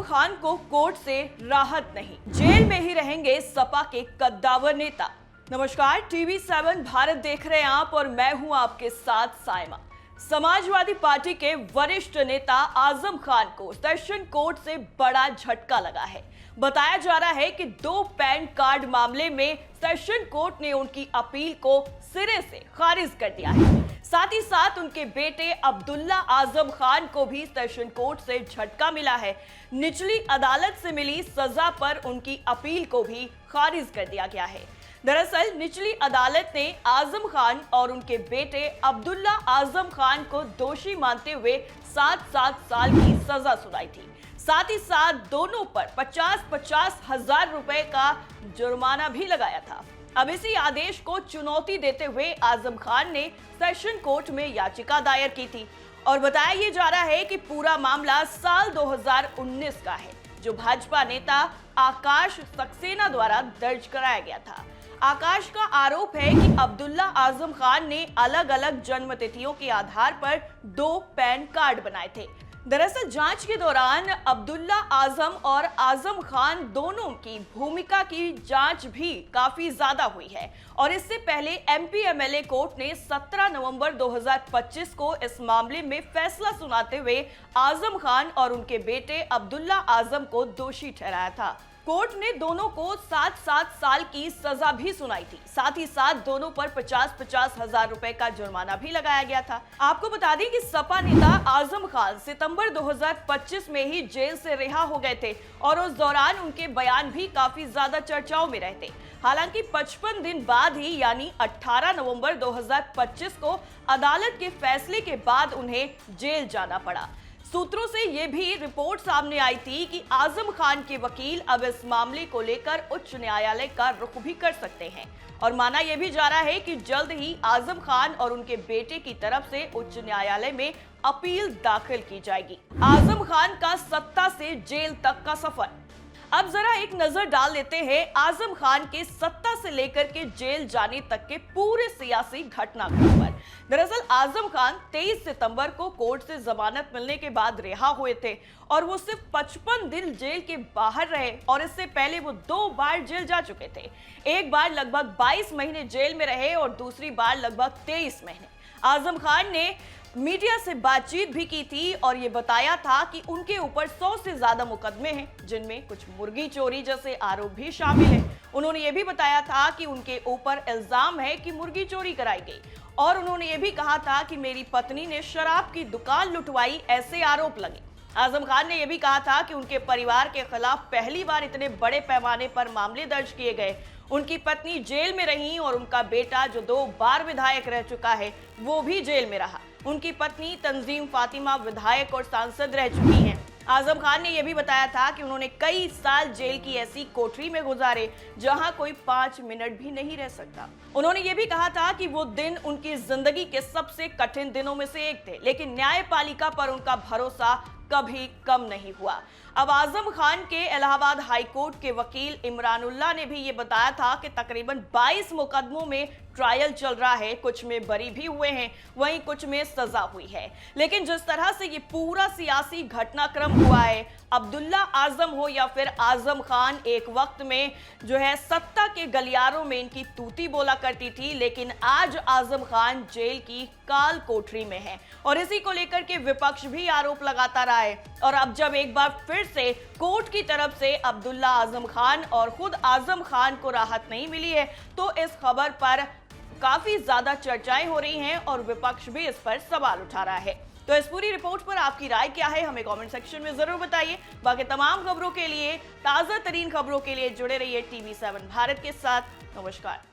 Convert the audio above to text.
खान को कोर्ट से राहत नहीं, जेल में ही रहेंगे सपा के कद्दावर नेता। नमस्कार, टीवी 7 भारत देख रहे हैं आप और मैं हूं आपके साथ साइमा। समाजवादी पार्टी के वरिष्ठ नेता आजम खान को सेशन कोर्ट से बड़ा झटका लगा है। बताया जा रहा है कि 2 पैन कार्ड मामले में सेशन कोर्ट ने उनकी अपील को सिरे से खारिज कर दिया है। साथ ही साथ उनके बेटे अब्दुल्ला आजम खान को भी सेशन कोर्ट से झटका मिला है। निचली अदालत से मिली सजा पर उनकी अपील को भी खारिज कर दिया गया है। दरअसल निचली अदालत ने आजम खान और उनके बेटे अब्दुल्ला आजम खान को दोषी मानते हुए 7-7 साल की सजा सुनाई थी। साथ ही साथ दोनों पर 50-50 हजार रुपए का जुर्माना भी लगाया था। अब इसी आदेश को चुनौती देते हुए आजम खान ने सेशन कोर्ट में याचिका दायर की थी और बताया ये जा रहा है कि पूरा मामला साल 2019 का है, जो भाजपा नेता आकाश सक्सेना द्वारा दर्ज कराया गया था। आकाश का आरोप है कि अब्दुल्ला आजम खान ने अलग अलग जन्म तिथियों के आधार पर 2 पैन कार्ड बनाए थे। दरअसल जांच के दौरान अब्दुल्ला आजम और आजम खान दोनों की भूमिका की जांच भी काफी ज्यादा हुई है और इससे पहले एमपी एमएलए कोर्ट ने 17 नवंबर 2025 को इस मामले में फैसला सुनाते हुए आजम खान और उनके बेटे अब्दुल्ला आजम को दोषी ठहराया था। कोर्ट ने दोनों को 7-7 साल की सजा भी सुनाई थी। साथ ही साथ दोनों पर 50-50 हजार रुपए का जुर्माना भी लगाया गया था। आपको बता दें कि सपा नेता आजम खान सितंबर 2025 में ही जेल से रिहा हो गए थे और उस दौरान उनके बयान भी काफी ज्यादा चर्चाओं में रहते। हालांकि 55 दिन बाद ही यानी 18 नवंबर 2025 को अदालत के फैसले के बाद उन्हें जेल जाना पड़ा। सूत्रों से यह भी रिपोर्ट सामने आई थी कि आजम खान के वकील अब इस मामले को लेकर उच्च न्यायालय का रुख भी कर सकते हैं और माना यह भी जा रहा है कि जल्द ही आजम खान और उनके बेटे की तरफ से उच्च न्यायालय में अपील दाखिल की जाएगी। आजम खान का सत्ता से जेल तक का सफर। अब जरा एक नजर डाल लेते हैं आजम खान के सत्ता से लेकर के जेल जाने तक के पूरे सियासी घटनाक्रम पर। दरअसल आजम खान 23 सितंबर को कोर्ट से जमानत मिलने के बाद रिहा हुए थे और वो सिर्फ 55 दिन जेल के बाहर रहे और इससे पहले वो 2 बार जेल जा चुके थे। एक बार लगभग 22 महीने जेल में रहे और दूसरी बार लगभग 23 महीने। आजम खान ने मीडिया से बातचीत भी की थी और ये बताया था कि उनके ऊपर 100 से ज्यादा मुकदमे हैं, जिनमें कुछ मुर्गी चोरी जैसे आरोप भी शामिल हैं। उन्होंने ये भी बताया था कि उनके ऊपर इल्जाम है कि मुर्गी चोरी कराई गई और उन्होंने ये भी कहा था कि मेरी पत्नी ने शराब की दुकान लुटवाई, ऐसे आरोप लगे। आजम खान ने यह भी कहा था कि उनके परिवार के खिलाफ पहली बार इतने बड़े पैमाने पर मामले दर्ज किए गए। उनकी पत्नी जेल में रही और उनका बेटा, जो 2 बार विधायक रह चुका है, वो भी जेल में रहा। उनकी पत्नी तंजीम फातिमा विधायक और सांसद रह चुकी हैं। आजम खान ने यह भी बताया था कि उन्होंने कई साल जेल की ऐसी कोठरी में गुजारे जहां कोई 5 मिनट भी नहीं रह सकता। उन्होंने यह भी कहा था कि वो दिन उनकी जिंदगी के सबसे कठिन दिनों में से एक थे, लेकिन न्यायपालिका पर उनका भरोसा कभी कम नहीं हुआ। अब आजम खान के इलाहाबाद हाईकोर्ट के वकील इमरानुल्लाह ने भी ये बताया था कि तकरीबन 22 मुकदमों में ट्रायल चल रहा है, कुछ में बरी भी हुए हैं, वहीं कुछ में सजा हुई है। लेकिन जिस तरह से ये पूरा सियासी घटनाक्रम हुआ है, अब्दुल्ला आजम हो या फिर आजम खान, एक वक्त में जो है सत्ता के गलियारों में इनकी तूती बोला करती थी, लेकिन आज आजम खान जेल की काल कोठरी में है और इसी को लेकर के विपक्ष भी आरोप लगाता रहा है। और अब जब एक बार फिर से कोर्ट की तरफ से अब्दुल्ला आजम खान और खुद आजम खान को राहत नहीं मिली है, तो इस खबर पर काफी ज्यादा चर्चाएं हो रही हैं और विपक्ष भी इस पर सवाल उठा रहा है। तो इस पूरी रिपोर्ट पर आपकी राय क्या है, हमें कमेंट सेक्शन में जरूर बताइए। बाकी तमाम खबरों के लिए, ताजा तरीन खबरों के लिए जुड़े रहिए टीवी 7 भारत के साथ। नमस्कार।